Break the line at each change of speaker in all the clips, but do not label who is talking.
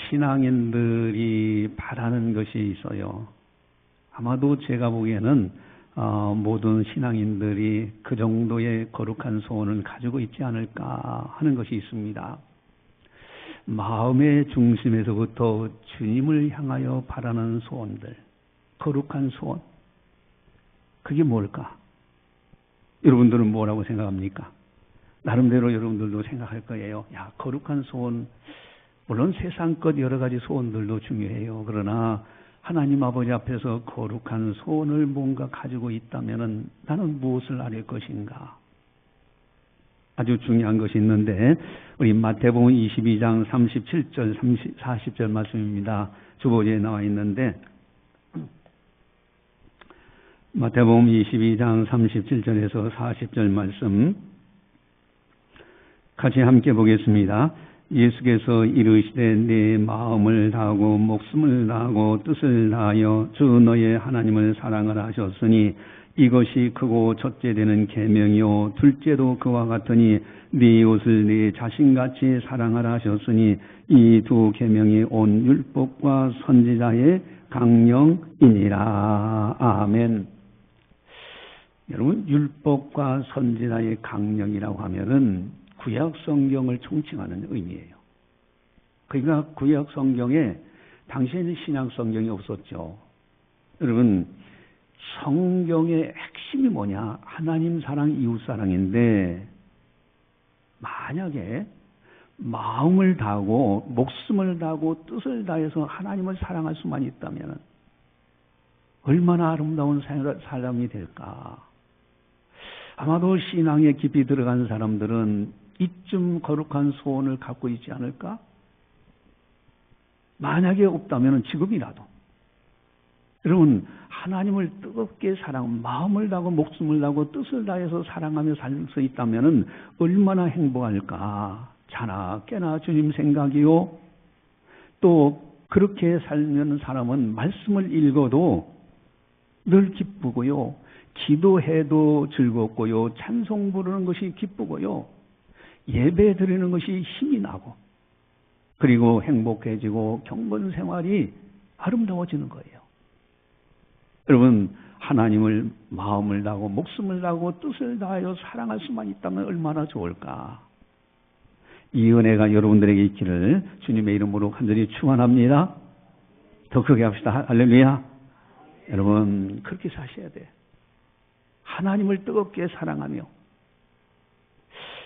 신앙인들이 바라는 것이 있어요. 아마도 제가 보기에는 모든 신앙인들이 그 정도의 거룩한 소원을 가지고 있지 않을까 하는 것이 있습니다. 마음의 중심에서부터 주님을 향하여 바라는 소원들, 거룩한 소원. 그게 뭘까? 여러분들은 뭐라고 생각합니까? 나름대로 여러분들도 생각할 거예요. 야, 거룩한 소원, 물론 세상 것 여러 가지 소원들도 중요해요. 그러나 하나님 아버지 앞에서 거룩한 소원을 뭔가 가지고 있다면 나는 무엇을 아릴 것인가? 아주 중요한 것이 있는데 우리 마태복음 22장 37절, 40절 말씀입니다. 주보지에 나와 있는데 마태복음 22장 37절에서 40절 말씀 같이 함께 보겠습니다. 예수께서 이르시되 내 마음을 다하고 목숨을 다하고 뜻을 다하여 주 너의 하나님을 사랑하라 하셨으니 이것이 크고 첫째 되는 계명이요 둘째도 그와 같으니 네 이웃을 네 자신같이 사랑하라 하셨으니 이 두 계명이 온 율법과 선지자의 강령이니라. 아멘. 여러분, 율법과 선지자의 강령이라고 하면은 구약 성경을 총칭하는 의미예요. 그러니까 구약 성경에 당시에는 신약 성경이 없었죠. 여러분, 성경의 핵심이 뭐냐? 하나님 사랑, 이웃 사랑인데 만약에 마음을 다하고 목숨을 다하고 뜻을 다해서 하나님을 사랑할 수만 있다면 얼마나 아름다운 사람이 될까? 아마도 신앙에 깊이 들어간 사람들은 이쯤 거룩한 소원을 갖고 있지 않을까? 만약에 없다면 지금이라도 여러분, 하나님을 뜨겁게 마음을 다하고 목숨을 다하고 뜻을 다해서 사랑하며 살 수 있다면 얼마나 행복할까? 자나 깨나 주님 생각이요. 또 그렇게 살면 사람은 말씀을 읽어도 늘 기쁘고요. 기도해도 즐겁고요. 찬송 부르는 것이 기쁘고요. 예배 드리는 것이 힘이 나고 그리고 행복해지고 경건 생활이 아름다워지는 거예요. 여러분, 하나님을 마음을 다하고 목숨을 다하고 뜻을 다하여 사랑할 수만 있다면 얼마나 좋을까? 이 은혜가 여러분들에게 있기를 주님의 이름으로 간절히 축원합니다. 더 크게 합시다. 할렐루야. 여러분, 그렇게 사셔야 돼. 하나님을 뜨겁게 사랑하며.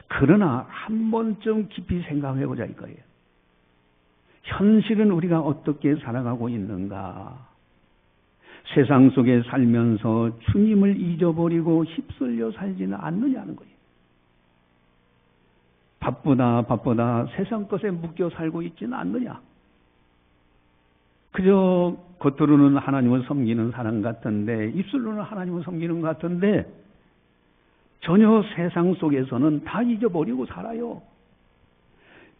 그러나 한 번쯤 깊이 생각해보자 이거예요. 현실은 우리가 어떻게 살아가고 있는가? 세상 속에 살면서 주님을 잊어버리고 휩쓸려 살지는 않느냐는 거예요. 바쁘다 세상 것에 묶여 살고 있지는 않느냐? 그저 겉으로는 하나님을 섬기는 사람 같은데 입술로는 하나님을 섬기는 것 같은데 전혀 세상 속에서는 다 잊어버리고 살아요.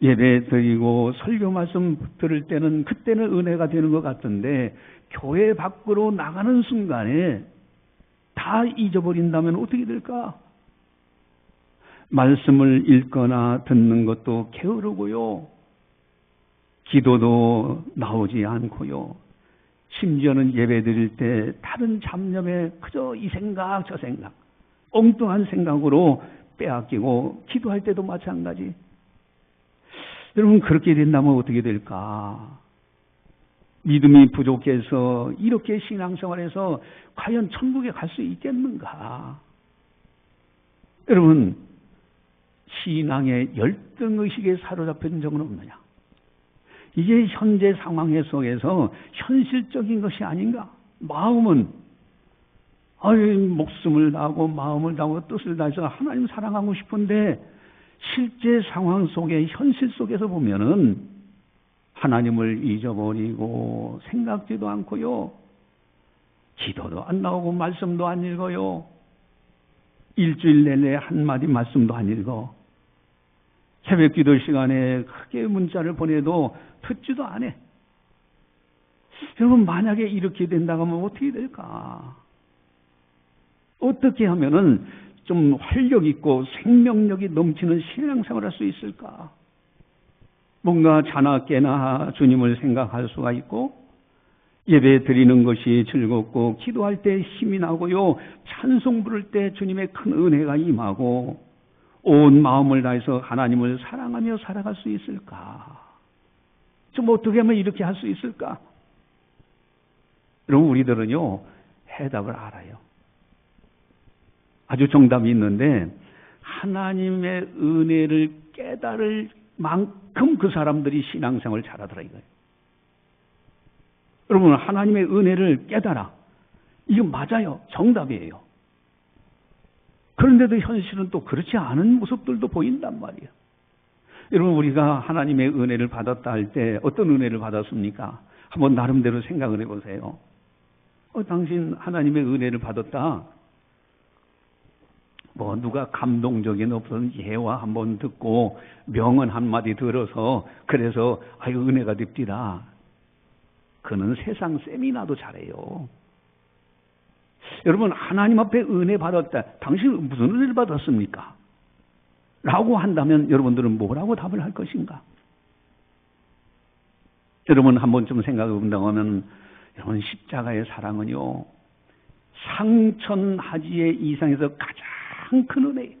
예배 드리고 설교 말씀 들을 때는 그때는 은혜가 되는 것 같은데 교회 밖으로 나가는 순간에 다 잊어버린다면 어떻게 될까? 말씀을 읽거나 듣는 것도 게으르고요. 기도도 나오지 않고요. 심지어는 예배 드릴 때 다른 잡념에 그저 이 생각 저 생각 엉뚱한 생각으로 빼앗기고 기도할 때도 마찬가지. 여러분, 그렇게 된다면 어떻게 될까? 믿음이 부족해서 이렇게 신앙생활에서 과연 천국에 갈 수 있겠는가? 여러분, 신앙의 열등의식에 사로잡힌 적은 없느냐? 이게 현재 상황 속에서 현실적인 것이 아닌가? 마음은 목숨을 다하고 마음을 다하고 뜻을 다해서 하나님 사랑하고 싶은데 실제 상황 속에 현실 속에서 보면은 하나님을 잊어버리고 생각지도 않고요. 기도도 안 나오고 말씀도 안 읽어요. 일주일 내내 한마디 말씀도 안 읽어. 새벽 기도 시간에 크게 문자를 보내도 듣지도 않아. 여러분, 만약에 이렇게 된다고 하면 어떻게 될까? 어떻게 하면은 좀 활력 있고 생명력이 넘치는 신앙생활을 할 수 있을까? 뭔가 자나 깨나 주님을 생각할 수가 있고, 예배 드리는 것이 즐겁고, 기도할 때 힘이 나고요, 찬송 부를 때 주님의 큰 은혜가 임하고, 온 마음을 다해서 하나님을 사랑하며 살아갈 수 있을까? 좀 어떻게 하면 이렇게 할 수 있을까? 여러분, 우리들은요, 해답을 알아요. 아주 정답이 있는데, 하나님의 은혜를 깨달을 만큼 그 사람들이 신앙생활을 잘하더라 이거예요. 여러분, 하나님의 은혜를 깨달아. 이거 맞아요. 정답이에요. 그런데도 현실은 또 그렇지 않은 모습들도 보인단 말이에요. 여러분, 우리가 하나님의 은혜를 받았다 할 때 어떤 은혜를 받았습니까? 한번 나름대로 생각을 해보세요. 당신 하나님의 은혜를 받았다. 누가 감동적인 어떤 예화 한번 듣고 명언 한마디 들어서 그래서 은혜가 됩디다. 그는 세상 세미나도 잘해요. 여러분, 하나님 앞에 은혜 받았다. 당신 무슨 은혜를 받았습니까? 라고 한다면 여러분들은 뭐라고 답을 할 것인가? 여러분, 한번 좀 생각해 본다고 하면, 여러분, 십자가의 사랑은요, 상천하지의 이상에서 가장 큰 은혜예요.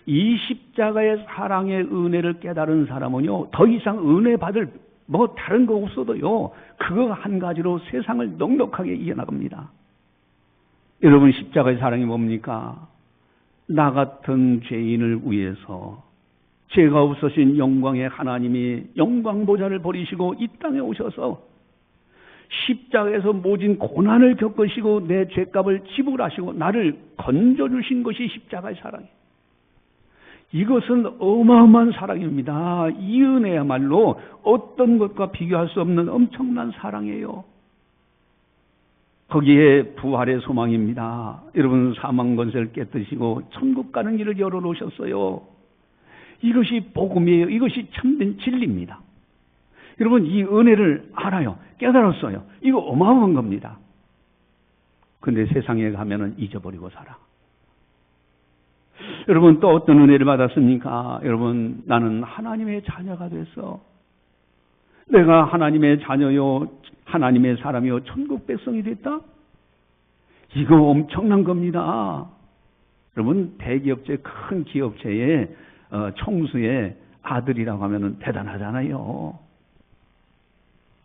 이 십자가의 사랑의 은혜를 깨달은 사람은요, 더 이상 은혜 받을 다른 거 없어도요, 그거 한 가지로 세상을 넉넉하게 이겨나갑니다. 여러분, 십자가의 사랑이 뭡니까? 나 같은 죄인을 위해서 죄가 없으신 영광의 하나님이 영광 보좌를 버리시고 이 땅에 오셔서 십자가에서 모진 고난을 겪으시고 내 죄값을 지불하시고 나를 건져주신 것이 십자가의 사랑이에요. 이것은 어마어마한 사랑입니다. 이 은혜야말로 어떤 것과 비교할 수 없는 엄청난 사랑이에요. 거기에 부활의 소망입니다. 여러분, 사망 권세를 깨뜨리시고 천국 가는 길을 열어놓으셨어요. 이것이 복음이에요. 이것이 참된 진리입니다. 여러분, 이 은혜를 알아요. 깨달았어요. 이거 어마어마한 겁니다. 근데 세상에 가면은 잊어버리고 살아. 여러분, 또 어떤 은혜를 받았습니까? 여러분, 나는 하나님의 자녀가 됐어. 내가 하나님의 자녀요, 하나님의 사람이요, 천국 백성이 됐다? 이거 엄청난 겁니다. 여러분, 대기업체, 큰 기업체의 총수의 아들이라고 하면 대단하잖아요.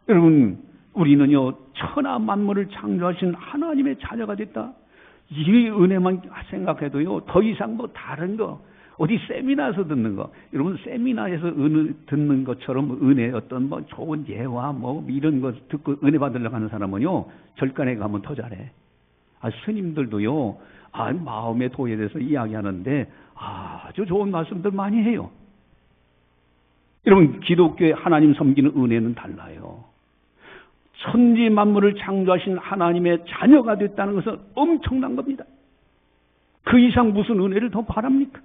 여러분, 우리는요, 천하 만물을 창조하신 하나님의 자녀가 됐다? 이 은혜만 생각해도요, 더 이상 다른 거, 어디 세미나에서 듣는 거, 여러분, 세미나에서 듣는 것처럼 은혜, 어떤 좋은 예화, 이런 거 듣고 은혜 받으려고 하는 사람은요, 절간에 가면 더 잘해. 스님들도요, 마음의 도에 대해서 이야기하는데 아주 좋은 말씀들 많이 해요. 여러분, 기독교의 하나님 섬기는 은혜는 달라요. 천지 만물을 창조하신 하나님의 자녀가 됐다는 것은 엄청난 겁니다. 그 이상 무슨 은혜를 더 바랍니까?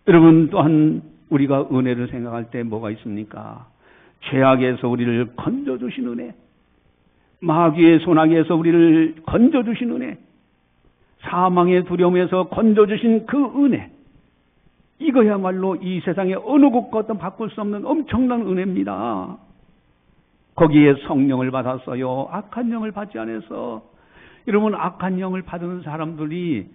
여러분, 또한 우리가 은혜를 생각할 때 뭐가 있습니까? 죄악에서 우리를 건져주신 은혜, 마귀의 손아귀에서 우리를 건져주신 은혜, 사망의 두려움에서 건져주신 그 은혜, 이거야말로 이 세상에 어느 곳과도 바꿀 수 없는 엄청난 은혜입니다. 거기에 성령을 받았어요. 악한 영을 받지 않아서. 여러분, 악한 영을 받은 사람들이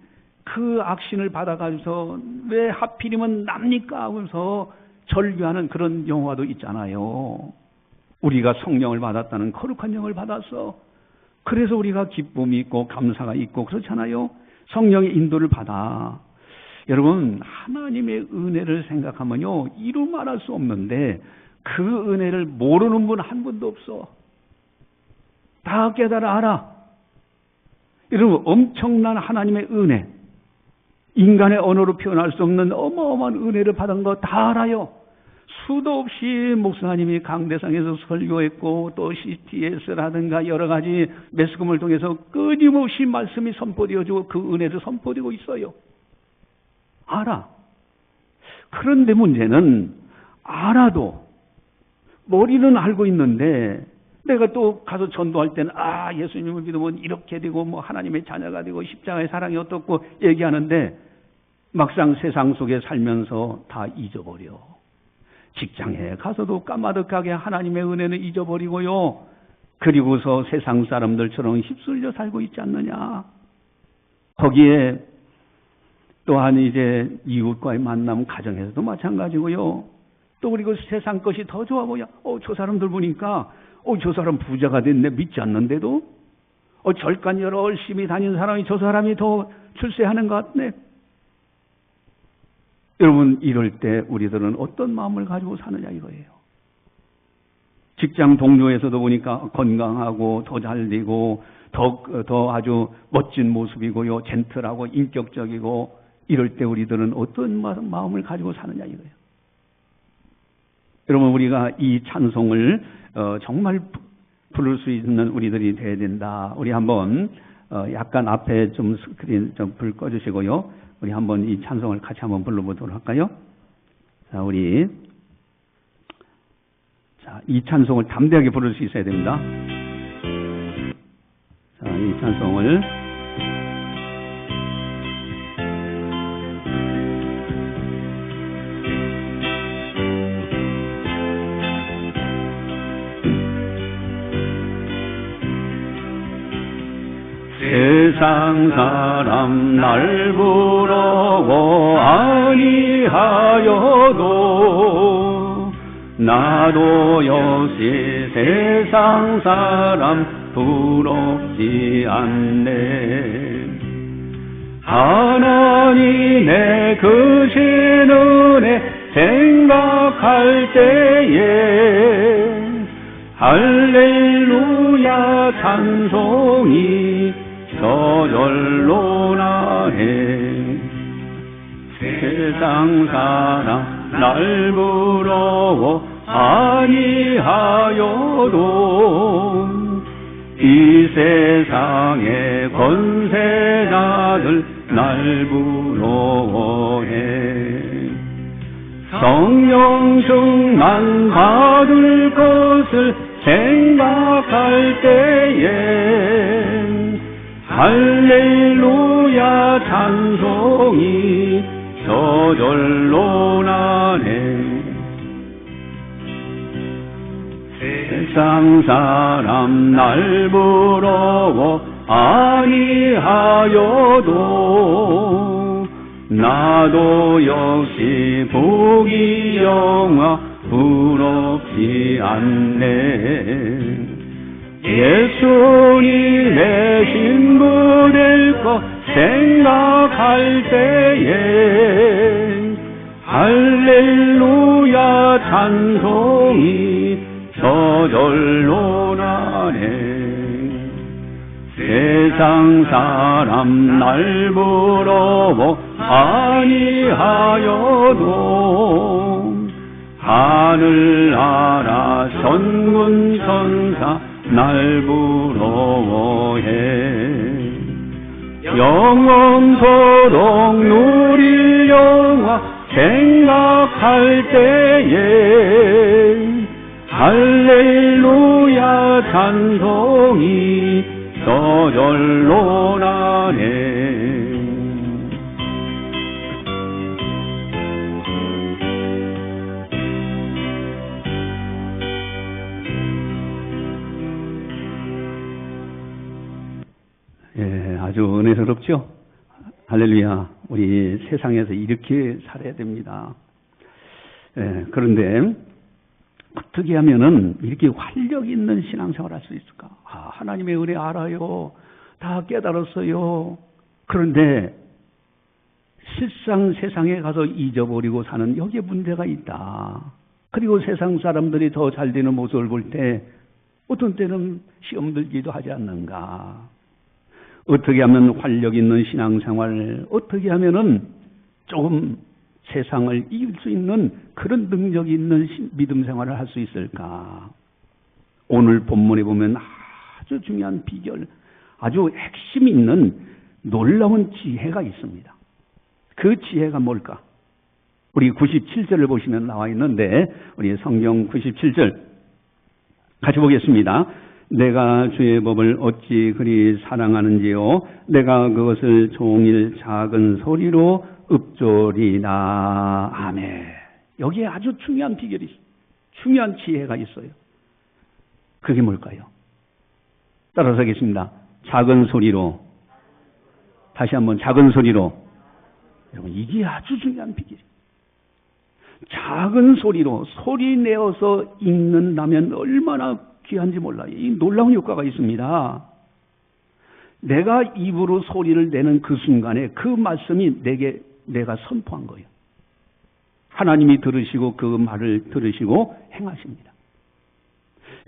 그 악신을 받아가지고서 왜 하필이면 납니까 하면서 절규하는 그런 영화도 있잖아요. 우리가 성령을 받았다는 거룩한 영을 받았어. 그래서 우리가 기쁨이 있고 감사가 있고 그렇잖아요. 성령의 인도를 받아. 여러분, 하나님의 은혜를 생각하면요, 이루 말할 수 없는데 그 은혜를 모르는 분 한 분도 없어. 다 깨달아 알아. 여러분, 엄청난 하나님의 은혜, 인간의 언어로 표현할 수 없는 어마어마한 은혜를 받은 거 다 알아요. 수도 없이 목사님이 강대상에서 설교했고 또 CTS라든가 여러 가지 매스컴을 통해서 끊임없이 말씀이 선포되어지고 그 은혜를 선포되고 있어요. 알아. 그런데 문제는 알아도 머리는 알고 있는데 내가 또 가서 전도할 때는 예수님을 믿으면 이렇게 되고 하나님의 자녀가 되고 십자가의 사랑이 어떻고 얘기하는데 막상 세상 속에 살면서 다 잊어버려. 직장에 가서도 까마득하게 하나님의 은혜는 잊어버리고요. 그리고서 세상 사람들처럼 휩쓸려 살고 있지 않느냐. 거기에 또한 이제 이웃과의 만남, 가정에서도 마찬가지고요. 또 그리고 세상 것이 더 좋아 보여. 저 사람들 보니까 저 사람 부자가 됐네. 믿지 않는데도 절간 열심히 다닌 사람이 저 사람이 더 출세하는 것 같네. 여러분, 이럴 때 우리들은 어떤 마음을 가지고 사느냐 이거예요. 직장 동료에서도 보니까 건강하고 더 잘되고 더 아주 멋진 모습이고요. 젠틀하고 인격적이고, 이럴 때 우리들은 어떤 마음을 가지고 사느냐 이거예요. 여러분, 우리가 이 찬송을 정말 부를 수 있는 우리들이 돼야 된다. 우리 한번 약간 앞에 좀 스크린 좀 불 꺼주시고요. 우리 한번 이 찬송을 같이 한번 불러보도록 할까요? 자, 이 찬송을 담대하게 부를 수 있어야 됩니다. 자, 이 찬송을 세상 사람 날 부러워 아니하여도 나도 역시 세상 사람 부럽지 않네. 하나님의 크신 은혜 생각할 때에 할렐루야 찬송이 저절로 나네. 세상 사람 날 부러워 아니하여도 이 세상의 권세자들 날 부러워해. 성령 충만 받을 것을 생각할 때에 할렐루야 찬송이 저절로 나네. 세상 사람 날 부러워 아니하여도 나도 역시 복이 영화 부럽지 않네. 예수님의 신부 될 것 생각할 때에 할렐루야 찬송이 저절로 나네. 세상 사람 날 부러워 아니하여도 하늘나라 전군 천사 날 부러워해. 영원토록 누릴 영화 생각할 때에 할렐루야 찬송이 저절로 나네. 예, 아주 은혜스럽죠? 할렐루야. 우리 세상에서 이렇게 살아야 됩니다. 예, 그런데 어떻게 하면은 이렇게 활력 있는 신앙생활을 할 수 있을까? 하나님의 은혜 알아요. 다 깨달았어요. 그런데 실상 세상에 가서 잊어버리고 사는 여기에 문제가 있다. 그리고 세상 사람들이 더 잘 되는 모습을 볼 때 어떤 때는 시험 들기도 하지 않는가? 어떻게 하면 활력 있는 신앙생활, 어떻게 하면은 조금 세상을 이길 수 있는 그런 능력이 있는 믿음 생활을 할 수 있을까? 오늘 본문에 보면 아주 중요한 비결, 아주 핵심 있는 놀라운 지혜가 있습니다. 그 지혜가 뭘까? 우리 97절을 보시면 나와 있는데, 우리 성경 97절 같이 보겠습니다. 내가 주의 법을 어찌 그리 사랑하는지요. 내가 그것을 종일 작은 소리로 읊조리나. 아멘. 여기에 아주 중요한 비결이 있어요. 중요한 지혜가 있어요. 그게 뭘까요? 따라서 하겠습니다. 작은 소리로, 다시 한번 작은 소리로. 여러분, 이게 아주 중요한 비결이에요. 작은 소리로 소리 내어서 읽는다면 얼마나 귀한지 몰라요. 이 놀라운 효과가 있습니다. 내가 입으로 소리를 내는 그 순간에 그 말씀이 내가 선포한 거예요. 하나님이 들으시고 그 말을 들으시고 행하십니다.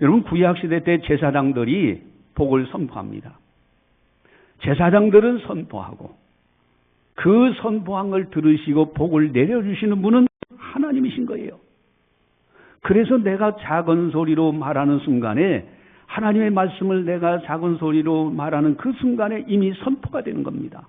여러분, 구약시대 때 제사장들이 복을 선포합니다. 제사장들은 선포하고 그 선포한 걸 들으시고 복을 내려주시는 분은 하나님이신 거예요. 그래서 내가 작은 소리로 말하는 순간에 하나님의 말씀을 내가 작은 소리로 말하는 그 순간에 이미 선포가 되는 겁니다.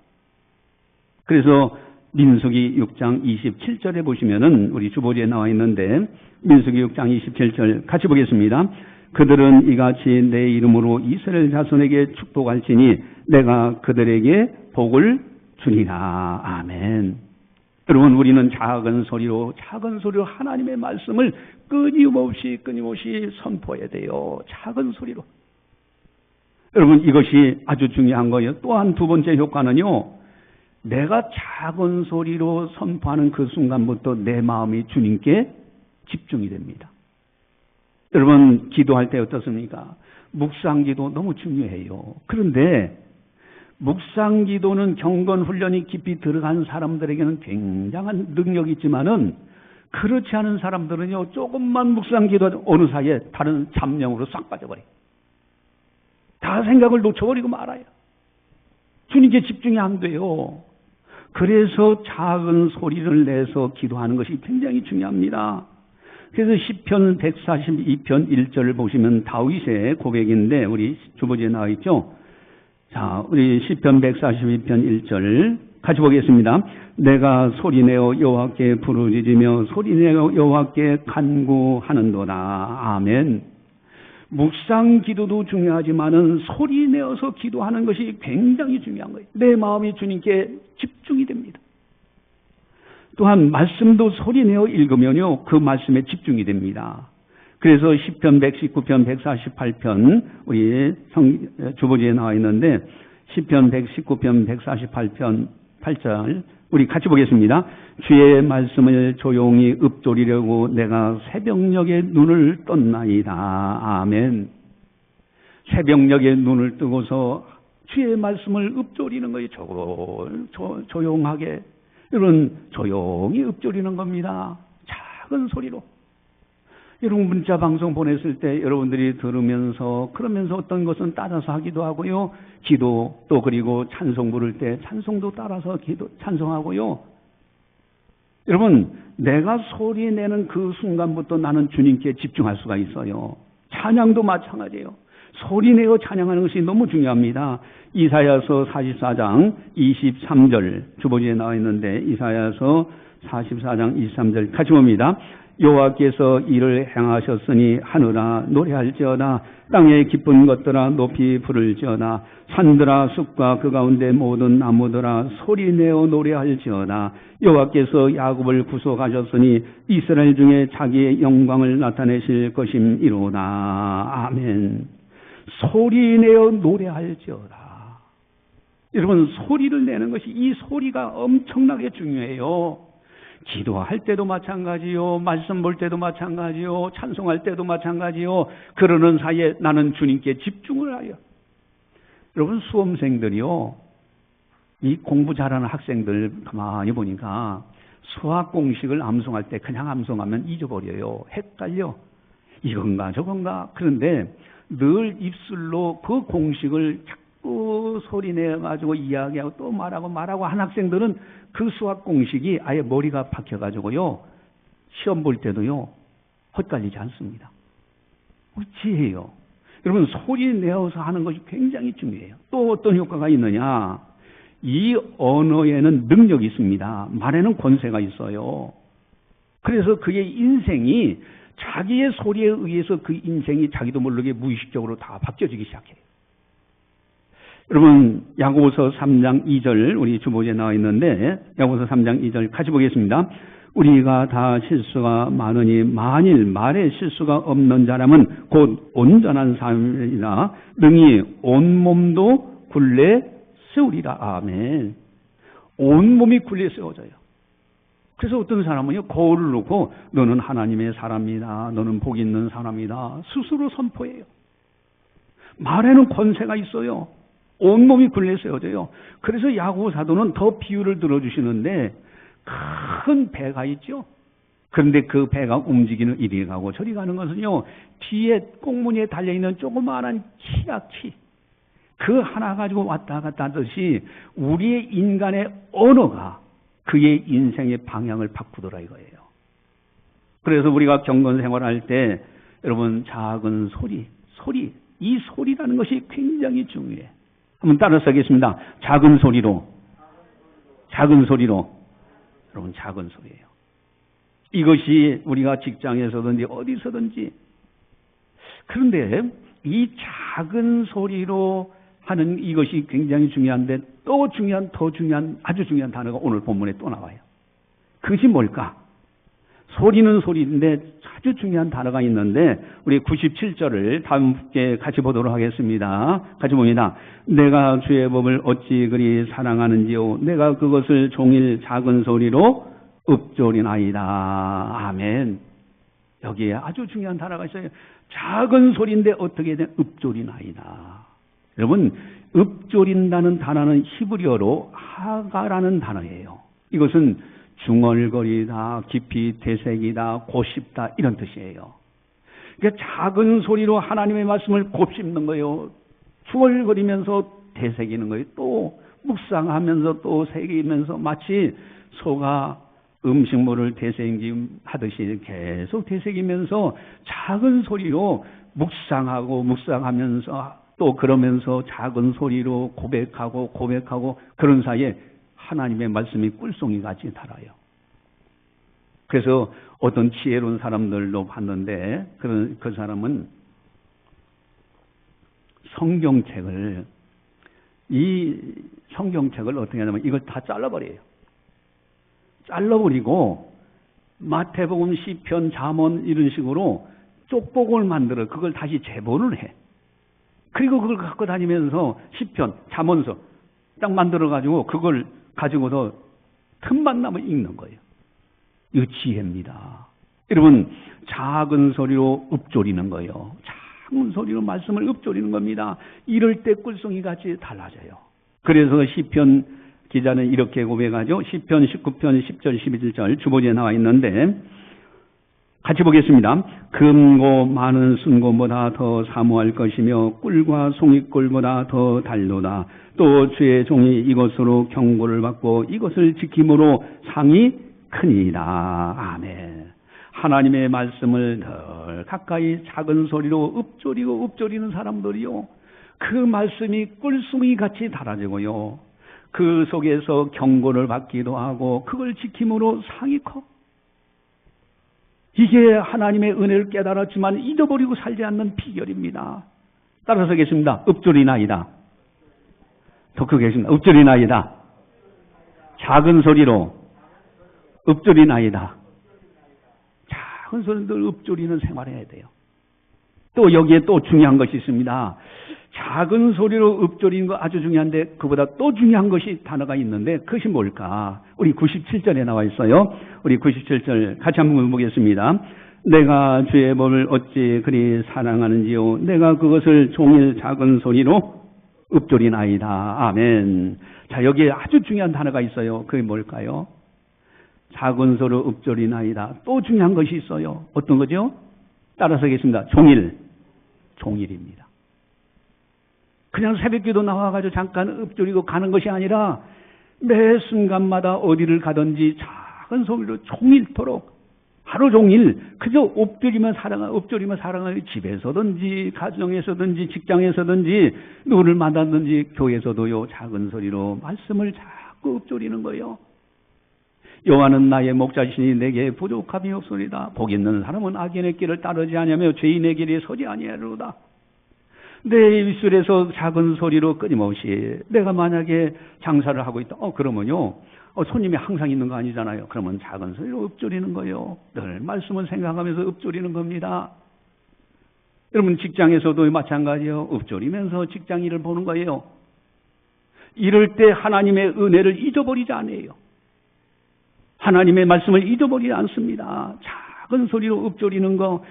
그래서 민수기 6장 27절에 보시면은 우리 주보지에 나와 있는데 민수기 6장 27절 같이 보겠습니다. 그들은 이같이 내 이름으로 이스라엘 자손에게 축복할지니 내가 그들에게 복을 주리라. 아멘. 여러분, 우리는 작은 소리로 하나님의 말씀을 끊임없이 선포해야 돼요. 작은 소리로. 여러분, 이것이 아주 중요한 거예요. 또한 두 번째 효과는요, 내가 작은 소리로 선포하는 그 순간부터 내 마음이 주님께 집중이 됩니다. 여러분, 기도할 때 어떻습니까? 묵상기도 너무 중요해요. 그런데 묵상기도는 경건훈련이 깊이 들어간 사람들에게는 굉장한 능력이 있지만은 그렇지 않은 사람들은요, 조금만 묵상기도 어느 사이에 다른 잡념으로 싹 빠져버려요. 다 생각을 놓쳐버리고 말아요. 주님께 집중이 안 돼요. 그래서 작은 소리를 내서 기도하는 것이 굉장히 중요합니다. 그래서 시편 142편 1절을 보시면 다윗의 고백인데 우리 주보지에 나와 있죠. 자, 우리 시편 142편 1절 같이 보겠습니다. 내가 소리내어 여호와께 부르짖으며 소리내어 여호와께 간구하는도다. 아멘. 묵상 기도도 중요하지만은 소리내어서 기도하는 것이 굉장히 중요한 거예요. 내 마음이 주님께 집중이 됩니다. 또한 말씀도 소리내어 읽으면요, 그 말씀에 집중이 됩니다. 그래서 시편 119편 148편 우리 주보지에 나와 있는데 시편 119편 148편 8절 우리 같이 보겠습니다. 주의 말씀을 조용히 읊조리려고 내가 새벽녘에 눈을 떴나이다. 아멘. 새벽녘에 눈을 뜨고서 주의 말씀을 읊조리는 거예요. 조용하게. 여러분, 조용히 읊조리는 겁니다. 작은 소리로. 여러분, 문자 방송 보냈을 때 여러분들이 들으면서 그러면서 어떤 것은 따라서 하기도 하고요. 기도 또 그리고 찬송 부를 때 찬송도 따라서 찬송하고요. 여러분, 내가 소리 내는 그 순간부터 나는 주님께 집중할 수가 있어요. 찬양도 마찬가지예요. 소리 내어 찬양하는 것이 너무 중요합니다. 이사야서 44장 23절 주보지에 나와 있는데 이사야서 44장 23절 같이 봅니다. 여호와께서 이를 행하셨으니 하늘아 노래할지어다. 땅에 깊은 것들아 높이 부를지어다. 산들아 숲과 그 가운데 모든 나무들아 소리내어 노래할지어다. 여호와께서 야곱을 구속하셨으니 이스라엘 중에 자기의 영광을 나타내실 것임이로다. 아멘. 소리내어 노래할지어다. 여러분, 소리를 내는 것이 이 소리가 엄청나게 중요해요. 기도할 때도 마찬가지요. 말씀 볼 때도 마찬가지요. 찬송할 때도 마찬가지요. 그러는 사이에 나는 주님께 집중을 하여. 여러분, 수험생들이요. 이 공부 잘하는 학생들 가만히 보니까 수학 공식을 암송할 때 그냥 암송하면 잊어버려요. 헷갈려. 이건가 저건가. 그런데 늘 입술로 그 공식을 자꾸 소리내가지고 이야기하고 또 말하고 한 학생들은 그 수학 공식이 아예 머리가 박혀가지고요. 시험 볼 때도요. 헛갈리지 않습니다. 지혜예요. 여러분, 소리 내어서 하는 것이 굉장히 중요해요. 또 어떤 효과가 있느냐. 이 언어에는 능력이 있습니다. 말에는 권세가 있어요. 그래서 그의 인생이 자기의 소리에 의해서 그 인생이 자기도 모르게 무의식적으로 다 바뀌어지기 시작해요. 여러분, 야고보서 3장 2절 우리 주보지에 나와 있는데 야고보서 3장 2절 같이 보겠습니다. 우리가 다 실수가 많으니 만일 말에 실수가 없는 사람은 곧 온전한 사람이나 능히 온몸도 굴레 세우리라. 아멘. 온몸이 굴레 세워져요. 그래서 어떤 사람은요, 거울을 놓고 너는 하나님의 사람이다, 너는 복 있는 사람이다 스스로 선포해요. 말에는 권세가 있어요. 온몸이 굴레 세워져요. 그래서 야고보 사도는 더 비유를 들어주시는데, 큰 배가 있죠. 그런데 그 배가 움직이는 이리 가고 저리 가는 것은요, 뒤에 꽁무니에 달려있는 조그마한 치약치, 그 하나 가지고 왔다 갔다 하듯이 우리의 인간의 언어가 그의 인생의 방향을 바꾸더라 이거예요. 그래서 우리가 경건 생활할 때 여러분, 작은 소리, 이 소리라는 것이 굉장히 중요해. 한번 따라서 하겠습니다. 작은 소리로. 여러분, 작은 소리예요. 이것이 우리가 직장에서든지 어디서든지. 그런데 이 작은 소리로 하는 이것이 굉장히 중요한데 더 중요한 아주 중요한 단어가 오늘 본문에 또 나와요. 그것이 뭘까? 소리는 소리인데 아주 중요한 단어가 있는데 우리 97절을 다음 함께 같이 보도록 하겠습니다. 같이 봅니다. 내가 주의 법을 어찌 그리 사랑하는지요. 내가 그것을 종일 작은 소리로 읊조리나이다. 아멘. 여기에 아주 중요한 단어가 있어요. 작은 소리인데 어떻게 된 읊조리나이다. 여러분, 읊조린다는 단어는 히브리어로 하가라는 단어예요. 이것은 중얼거리다, 깊이 되새기다, 곱씹다 이런 뜻이에요. 그러니까 작은 소리로 하나님의 말씀을 곱씹는 거예요. 중얼거리면서 되새기는 거예요. 또 묵상하면서 또 새기면서 마치 소가 음식물을 되새김하듯이 계속 되새기면서 작은 소리로 묵상하면서 또 그러면서 작은 소리로 고백하고 그런 사이에 하나님의 말씀이 꿀송이 같이 달아요. 그래서 어떤 지혜로운 사람들도 봤는데 그 사람은 이 성경책을 어떻게 하냐면 이걸 다 잘라버려요. 잘라버리고 마태복음, 시편, 잠언 이런 식으로 쪽복을 만들어 그걸 다시 재본을 해. 그리고 그걸 갖고 다니면서 시편, 잠언서 딱 만들어가지고 그걸 가지고서 틈만 나면 읽는 거예요. 이거 지혜입니다. 여러분, 작은 소리로 읊조리는 거예요. 작은 소리로 말씀을 읊조리는 겁니다. 이럴 때 꿀송이 같이 달라져요. 그래서 시편 기자는 이렇게 고백하죠. 시편 19편 10절 11절 주보지에 나와 있는데 같이 보겠습니다. 금고 많은 순고보다 더 사모할 것이며 꿀과 송이꿀보다 더 달도다. 또 주의 종이 이것으로 경고를 받고 이것을 지킴으로 상이 크니이다. 아멘. 하나님의 말씀을 더 가까이 작은 소리로 읊조리는 사람들이요. 그 말씀이 꿀송이 같이 달아지고요. 그 속에서 경고를 받기도 하고 그걸 지킴으로 상이 커. 이게 하나님의 은혜를 깨달았지만 잊어버리고 살지 않는 비결입니다. 따라서 하겠습니다. 읊조리나이다. 더 크게 하겠습니다. 읊조리나이다. 작은 소리로 읊조리나이다. 작은 소리로 읊조리는 생활해야 돼요. 또 여기에 또 중요한 것이 있습니다. 작은 소리로 읊조리는 거 아주 중요한데 그보다 또 중요한 것이 단어가 있는데 그것이 뭘까? 우리 97절에 나와 있어요. 우리 97절 같이 한번 보겠습니다. 내가 주의 법을 어찌 그리 사랑하는지요. 내가 그것을 종일 작은 소리로 읊조리나이다. 아멘. 자, 여기에 아주 중요한 단어가 있어요. 그게 뭘까요? 작은 소리로 읊조리나이다. 또 중요한 것이 있어요. 어떤 거죠? 따라서 하겠습니다. 종일입니다. 그냥 새벽기도 나와가지고 잠깐 읊조리고 가는 것이 아니라 매 순간마다 어디를 가든지 작은 소리로 종일토록 하루 종일 그저 읊조리면 사랑하는 집에서든지 가정에서든지 직장에서든지 누구를 만났든지 교회에서도요 작은 소리로 말씀을 자꾸 읊조리는 거예요. 여호와는 나의 목자시니 내게 부족함이 없으리다. 복 있는 사람은 악인의 길을 따르지 아니하며 죄인의 길에 서지 아니하리로다. 내 입술에서 작은 소리로 끊임없이 내가 만약에 장사를 하고 있다. 그러면요 손님이 항상 있는 거 아니잖아요. 그러면 작은 소리로 읊조리는 거예요. 늘 말씀을 생각하면서 읊조리는 겁니다. 여러분 직장에서도 마찬가지예요. 읊조리면서 직장 일을 보는 거예요. 이럴 때 하나님의 은혜를 잊어버리지 않아요. 하나님의 말씀을 잊어버리지 않습니다. 작은 소리로 읊조리는 거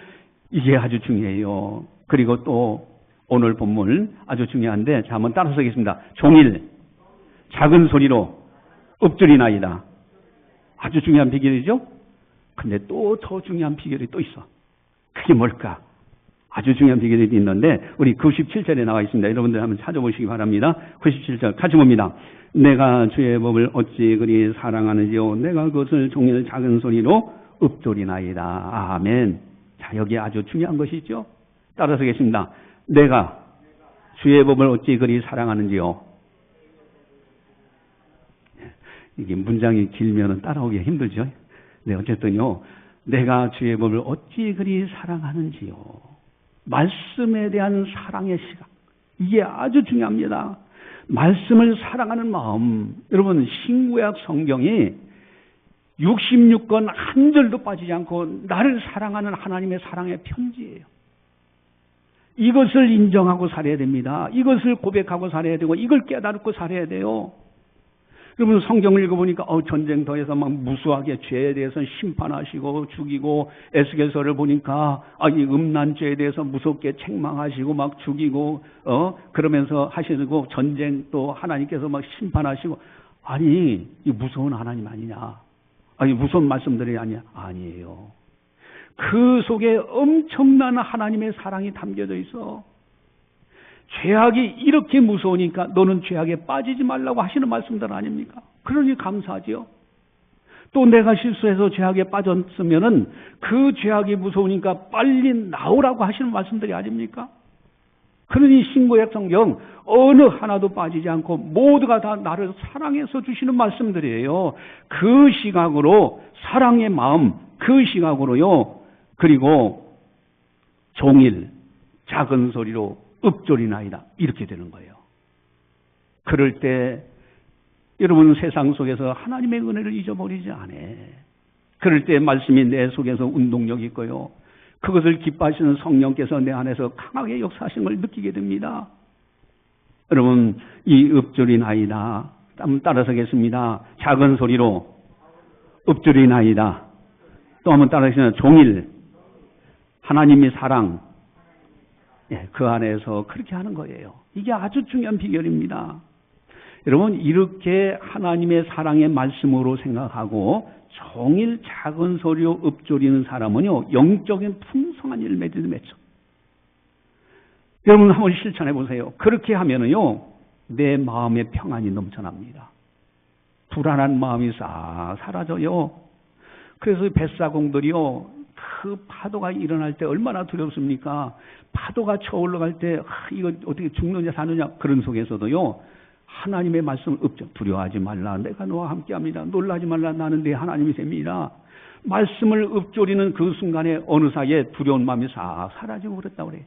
이게 아주 중요해요. 그리고 또 오늘 본문 아주 중요한데 자 한번 따라서 하겠습니다. 종일 작은 소리로 읊조리나이다. 아주 중요한 비결이죠. 근데 또 더 중요한 비결이 또 있어. 그게 뭘까? 아주 중요한 비결이 있는데 우리 97절에 나와 있습니다. 여러분들 한번 찾아보시기 바랍니다. 97절 같이 봅니다. 내가 주의 법을 어찌 그리 사랑하는지요. 내가 그것을 종일 작은 소리로 읊조리나이다. 아멘. 자, 여기 아주 중요한 것이 있죠. 따라서 하겠습니다. 내가 주의 법을 어찌 그리 사랑하는지요. 이게 문장이 길면 따라오기 힘들죠. 네, 어쨌든요. 내가 주의 법을 어찌 그리 사랑하는지요. 말씀에 대한 사랑의 시각. 이게 아주 중요합니다. 말씀을 사랑하는 마음. 여러분, 신구약 성경이 66권 한 절도 빠지지 않고 나를 사랑하는 하나님의 사랑의 편지예요. 이것을 인정하고 살아야 됩니다. 이것을 고백하고 살아야 되고 이걸 깨닫고 살아야 돼요. 여러분 성경을 읽어보니까 전쟁터에서 막 무수하게 죄에 대해서 심판하시고 죽이고 에스겔서를 보니까 이 음란죄에 대해서 무섭게 책망하시고 막 죽이고 그러면서 하시고 전쟁 또 하나님께서 막 심판하시고 아니 이 무서운 하나님 아니냐? 아니 무서운 말씀들이 아니야? 아니에요. 그 속에 엄청난 하나님의 사랑이 담겨져 있어. 죄악이 이렇게 무서우니까 너는 죄악에 빠지지 말라고 하시는 말씀들 아닙니까? 그러니 감사하지요. 또 내가 실수해서 죄악에 빠졌으면은 그 죄악이 무서우니까 빨리 나오라고 하시는 말씀들이 아닙니까? 그러니 신구약 성경 어느 하나도 빠지지 않고 모두가 다 나를 사랑해서 주시는 말씀들이에요. 그 시각으로 사랑의 마음, 그 시각으로요. 그리고 종일 작은 소리로 읊조리나이다. 이렇게 되는 거예요. 그럴 때 여러분 세상 속에서 하나님의 은혜를 잊어버리지 않아. 그럴 때 말씀이 내 속에서 운동력이 있고요. 그것을 기뻐하시는 성령께서 내 안에서 강하게 역사하시는 걸 느끼게 됩니다. 여러분 이 읊조리나이다. 한번 따라서겠습니다. 작은 소리로 읊조리나이다. 또 한번 따라하시면 종일 하나님의 사랑 그 안에서 그렇게 하는 거예요. 이게 아주 중요한 비결입니다. 여러분 이렇게 하나님의 사랑의 말씀으로 생각하고 종일 작은 소리로 읊조리는 사람은요 영적인 풍성한 열매를 맺죠. 여러분 한번 실천해 보세요. 그렇게 하면은요 내 마음에 평안이 넘쳐납니다. 불안한 마음이 싹 사라져요. 그래서 뱃사공들이요 그 파도가 일어날 때 얼마나 두렵습니까? 파도가 쳐올라갈 때 이거 어떻게 죽느냐 사느냐 그런 속에서도요 하나님의 말씀을 두려워하지 말라. 내가 너와 함께합니다. 놀라지 말라. 나는 네 하나님이 셈이라. 말씀을 읊조리는 그 순간에 어느 사이에 두려운 마음이 싹 사라지고 그랬다고 그래요.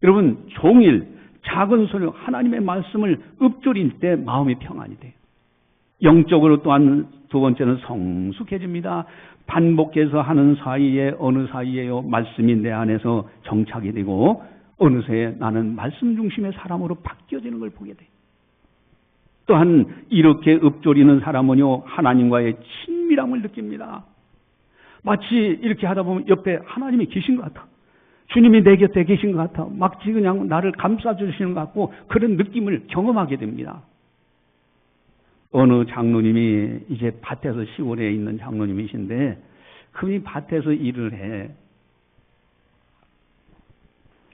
여러분 종일 작은 소리로 하나님의 말씀을 읊조릴 때 마음이 평안이 돼요. 영적으로 또한 두 번째는 성숙해집니다. 반복해서 하는 사이에 어느 사이에요 말씀이 내 안에서 정착이 되고 어느새 나는 말씀 중심의 사람으로 바뀌어지는 걸 보게 돼요. 또한 이렇게 읊조리는 사람은요 하나님과의 친밀함을 느낍니다. 마치 이렇게 하다 보면 옆에 하나님이 계신 것 같아. 주님이 내 곁에 계신 것 같아. 마치 그냥 나를 감싸주시는 것 같고 그런 느낌을 경험하게 됩니다. 어느 장로님이 이제 밭에서 시골에 있는 장로님이신데 그분이 밭에서 일을 해.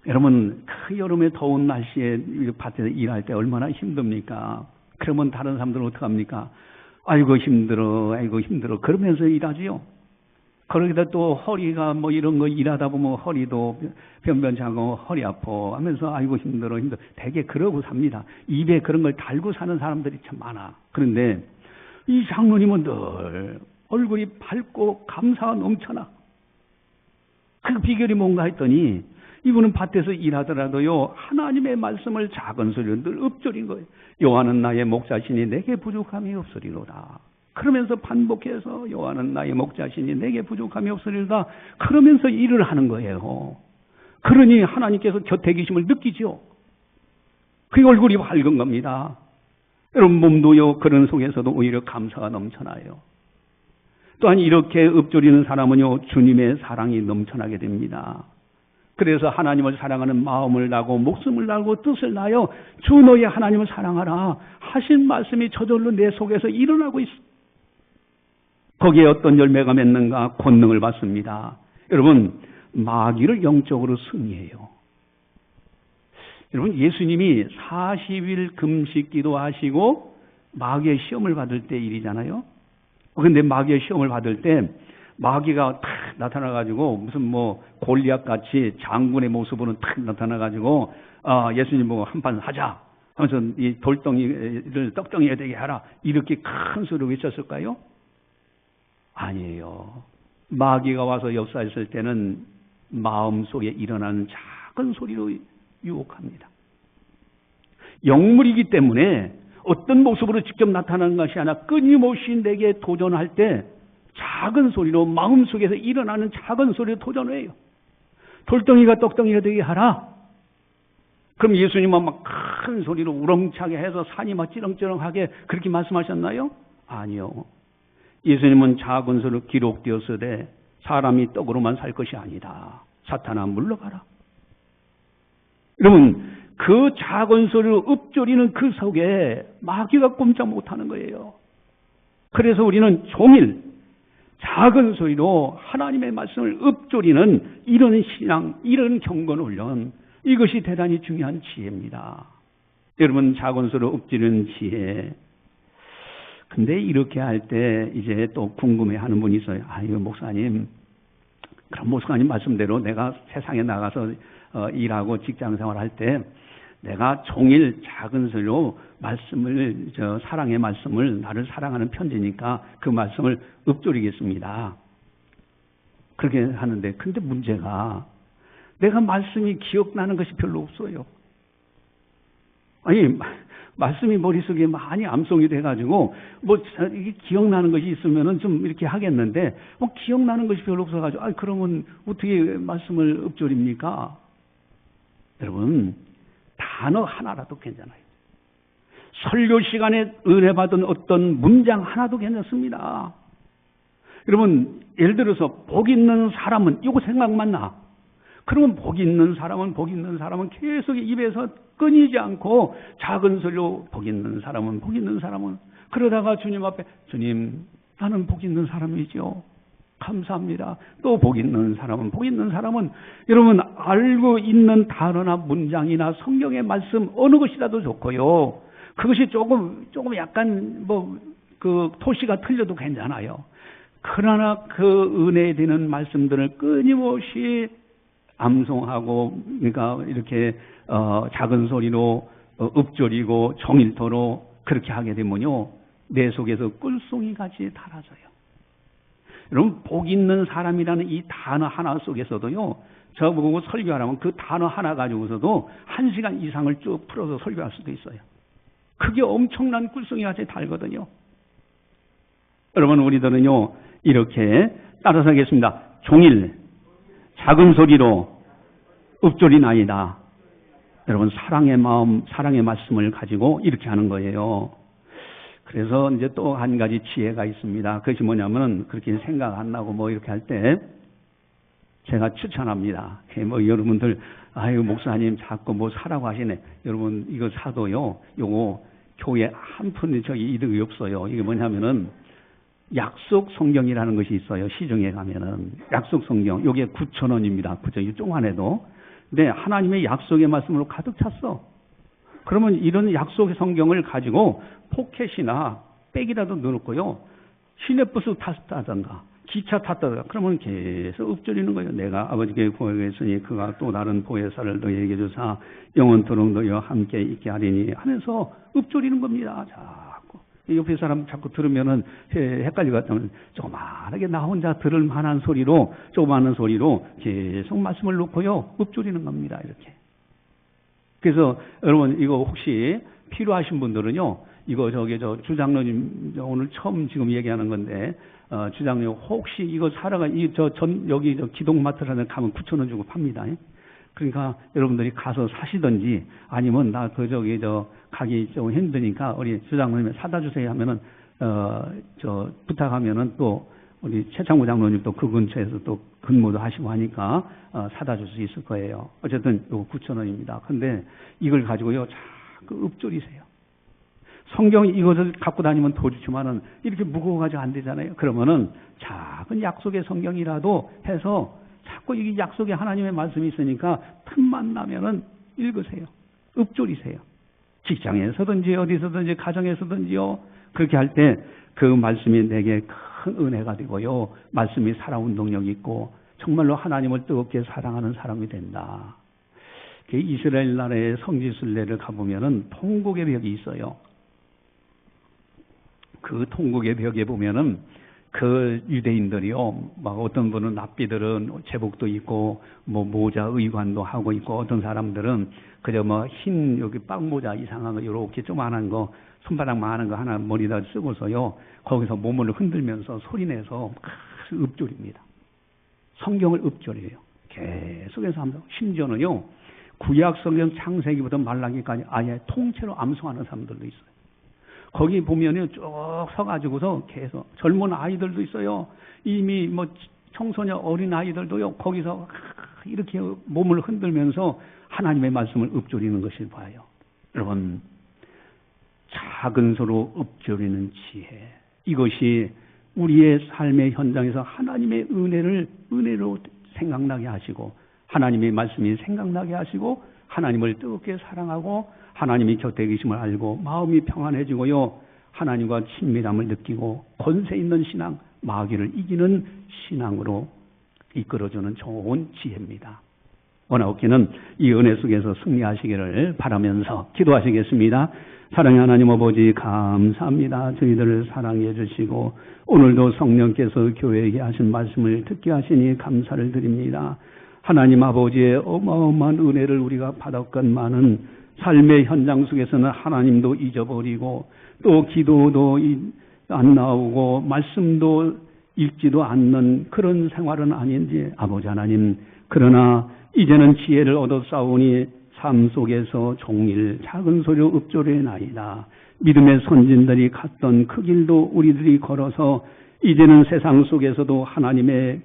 여러분 그 여름에 더운 날씨에 밭에서 일할 때 얼마나 힘듭니까? 그러면 다른 사람들은 어떡합니까? 아이고 힘들어 아이고 힘들어 그러면서 일하지요. 그러기다 또 허리가 뭐 이런 거 일하다 보면 허리도 변변찮고 허리 아파 하면서 아이고 힘들어 힘들어 되게 그러고 삽니다. 입에 그런 걸 달고 사는 사람들이 참 많아. 그런데 이 장로님은 늘 얼굴이 밝고 감사가 넘쳐나. 그 비결이 뭔가 했더니 이분은 밭에서 일하더라도요, 하나님의 말씀을 작은 소리로 늘 읊조린 거예요. 여호와는 나의 목자시니 내게 부족함이 없으리로다. 그러면서 반복해서 여호와는 나의 목자시니 내게 부족함이 없으리로다. 그러면서 일을 하는 거예요. 그러니 하나님께서 곁에 계심을 느끼죠. 그 얼굴이 밝은 겁니다. 여러분, 몸도요, 그런 속에서도 오히려 감사가 넘쳐나요. 또한 이렇게 읊조리는 사람은요, 주님의 사랑이 넘쳐나게 됩니다. 그래서 하나님을 사랑하는 마음을 나고 목숨을 나고 뜻을 나요, 주 너의 하나님을 사랑하라 하신 말씀이 저절로 내 속에서 일어나고 있어. 거기에 어떤 열매가 맺는가? 권능을 받습니다. 여러분, 마귀를 영적으로 승리해요. 여러분, 예수님이 40일 금식 기도하시고 마귀의 시험을 받을 때 일이잖아요. 그런데 마귀의 시험을 받을 때 마귀가 탁 나타나가지고 무슨 뭐 골리앗 같이 장군의 모습으로 탁 나타나가지고 예수님 보고 한판 하자 하면서 이 돌덩이를 떡덩이에 되게 하라 이렇게 큰 소리로 외쳤을까요? 아니에요. 마귀가 와서 역사했을 때는 마음속에 일어나는 작은 소리로 유혹합니다. 영물이기 때문에 어떤 모습으로 직접 나타나는 것이 아니라 끊임없이 내게 도전할 때 작은 소리로 마음속에서 일어나는 작은 소리로 도전해요. 돌덩이가 떡덩이가 되게 하라. 그럼 예수님은 막 큰 소리로 우렁차게 해서 산이 막 찌렁찌렁하게 그렇게 말씀하셨나요? 아니요. 예수님은 작은 소리로 기록되었으되 사람이 떡으로만 살 것이 아니다. 사탄아 물러가라. 여러분, 그 작은 소리로 읊조리는 그 속에 마귀가 꼼짝 못하는 거예요. 그래서 우리는 종일 작은 소리로 하나님의 말씀을 읊조리는 이런 신앙, 이런 경건 훈련, 이것이 대단히 중요한 지혜입니다. 여러분, 작은 소리로 읊조리는 지혜. 근데 이렇게 할 때 이제 또 궁금해하는 분이 있어요. 이거 목사님, 그럼 목사님 말씀대로 내가 세상에 나가서 일하고 직장 생활할 때 내가 종일 작은 소리로 말씀을, 사랑의 말씀을, 나를 사랑하는 편지니까 그 말씀을 읊조리겠습니다. 그렇게 하는데, 근데 문제가 내가 말씀이 기억나는 것이 별로 없어요. 아니, 말씀이 머릿속에 많이 암송이 돼가지고, 이게 기억나는 것이 있으면은 좀 이렇게 하겠는데, 기억나는 것이 별로 없어가지고, 그러면 어떻게 말씀을 읊조립니까? 여러분, 단어 하나라도 괜찮아요. 설교 시간에 은혜 받은 어떤 문장 하나도 괜찮습니다. 여러분, 예를 들어서 복 있는 사람은 이거 생각만 나. 그러면 복 있는 사람은 계속 입에서 끊이지 않고 작은 소리로 복 있는 사람은 그러다가 주님 앞에 주님, 나는 복 있는 사람이죠. 감사합니다. 또 복 있는 사람은 여러분 알고 있는 단어나 문장이나 성경의 말씀 어느 것이라도 좋고요. 그것이 조금 약간 그 토시가 틀려도 괜찮아요. 그러나 그 은혜에 되는 말씀들을 끊임없이 암송하고, 그러니까 이렇게 작은 소리로 읊조리고 종일토록 그렇게 하게 되면요, 내 속에서 꿀송이 같이 달아져요. 여러분, 복 있는 사람이라는 이 단어 하나 속에서도요, 저보고 설교하라면 그 단어 하나 가지고서도 1시간 이상을 쭉 풀어서 설교할 수도 있어요. 그게 엄청난 꿀송이 같이 달거든요. 여러분, 우리들은요, 이렇게 따라서 하겠습니다. 종일 작은 소리로 읊조리나이다. 여러분, 사랑의 마음, 사랑의 말씀을 가지고 이렇게 하는 거예요. 그래서 이제 또 한 가지 지혜가 있습니다. 그것이 뭐냐면, 그렇게 생각 안 나고 이렇게 할 때 제가 추천합니다. 여러분들, 목사님 자꾸 사라고 하시네. 여러분, 이거 사도요, 요거 교회 한 푼이 이득이 없어요. 이게 뭐냐면은 약속 성경이라는 것이 있어요. 시중에 가면은 약속 성경, 요게 9,000원입니다. 그죠? 이 종안에도. 근데 하나님의 약속의 말씀으로 가득 찼어. 그러면 이런 약속의 성경을 가지고 포켓이나 백이라도 넣어놓고요, 시내버스 탔다든가 기차 탔다든가 그러면 계속 읊조리는 거예요. 내가 아버지께 구하겠으니 그가 또 다른 보혜사를 너희에게 주사 영원토록 너희와 함께 있게 하리니 하면서 읊조리는 겁니다. 자꾸. 옆에 사람 자꾸 들으면은 헷갈리거든. 조그만하게 나 혼자 들을 만한 소리로, 조그마한 소리로 계속 말씀을 놓고요, 읊조리는 겁니다. 이렇게. 그래서 여러분, 이거 혹시 필요하신 분들은요, 이거 저 주장로님 오늘 처음 지금 얘기하는 건데, 주장로님 혹시 이거 사러가, 여기 기독마트라는 가면 9,000원 주고 팝니다. 그러니까 여러분들이 가서 사시든지 아니면 나 가기 좀 힘드니까 우리 주장로님 사다 주세요 하면은 부탁하면은 또 우리 최창구 장로님 또 그 근처에서 또 근무도 하시고 하니까 사다 줄 수 있을 거예요. 어쨌든 이거 9,000원입니다. 근데 이걸 가지고요 자꾸 읊조리세요. 성경이 이것을 갖고 다니면 도주지만은 이렇게 무거워가지고 안 되잖아요. 그러면은 작은 약속의 성경이라도 해서 자꾸 이게 약속에 하나님의 말씀이 있으니까 틈만 나면은 읽으세요. 읊조리세요. 직장에서든지 어디서든지 가정에서든지요. 그렇게 할 때 그 말씀이 내게 큰 은혜가 되고요. 말씀이 살아운동력 있고 정말로 하나님을 뜨겁게 사랑하는 사람이 된다. 이스라엘 나라의 성지순례를 가보면은 통곡의 벽이 있어요. 그 통곡의 벽에 보면은 그 유대인들이요, 막 어떤 분은 납비들은 제복도 입고, 모자 의관도 하고 있고, 어떤 사람들은 그저 흰 여기 빵모자 이상한 거, 요렇게 조그만한 거, 손바닥만한 거 하나 머리다 쓰고서요, 거기서 몸을 흔들면서 소리내서 읊조립니다. 성경을 읊조려요. 계속해서 하면서, 심지어는요, 구약 성경 창세기부터 말라기까지 아예 통째로 암송하는 사람들도 있어요. 거기 보면은 쭉 서가지고서 계속 젊은 아이들도 있어요. 이미 청소년 어린 아이들도요. 거기서 이렇게 몸을 흔들면서 하나님의 말씀을 읊조리는 것을 봐요. 여러분, 작은 소로 읊조리는 지혜. 이것이 우리의 삶의 현장에서 하나님의 은혜로 생각나게 하시고 하나님의 말씀이 생각나게 하시고 하나님을 뜨겁게 사랑하고 하나님이 곁에 계심을 알고 마음이 평안해지고요. 하나님과 친밀함을 느끼고 권세 있는 신앙, 마귀를 이기는 신앙으로 이끌어주는 좋은 지혜입니다. 원하옵기는 이 은혜 속에서 승리하시기를 바라면서 기도하시겠습니다. 사랑의 하나님 아버지 감사합니다. 저희들을 사랑해 주시고 오늘도 성령께서 교회에게 하신 말씀을 듣게 하시니 감사를 드립니다. 하나님 아버지의 어마어마한 은혜를 우리가 받았건만은 삶의 현장 속에서는 하나님도 잊어버리고 또 기도도 안 나오고 말씀도 읽지도 않는 그런 생활은 아닌지 아버지 하나님, 그러나 이제는 지혜를 얻어 싸우니 삶 속에서 종일 작은 소리로 읊조려나이다. 믿음의 선진들이 갔던 그 길도 우리들이 걸어서 이제는 세상 속에서도 하나님의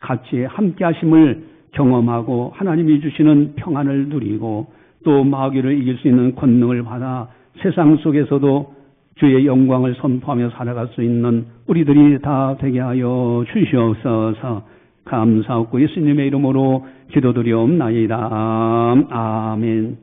같이 함께 하심을 경험하고 하나님이 주시는 평안을 누리고 또 마귀를 이길 수 있는 권능을 받아 세상 속에서도 주의 영광을 선포하며 살아갈 수 있는 우리들이 다 되게 하여 주시옵소서. 감사하고 예수님의 이름으로 기도드리옵나이다. 아멘.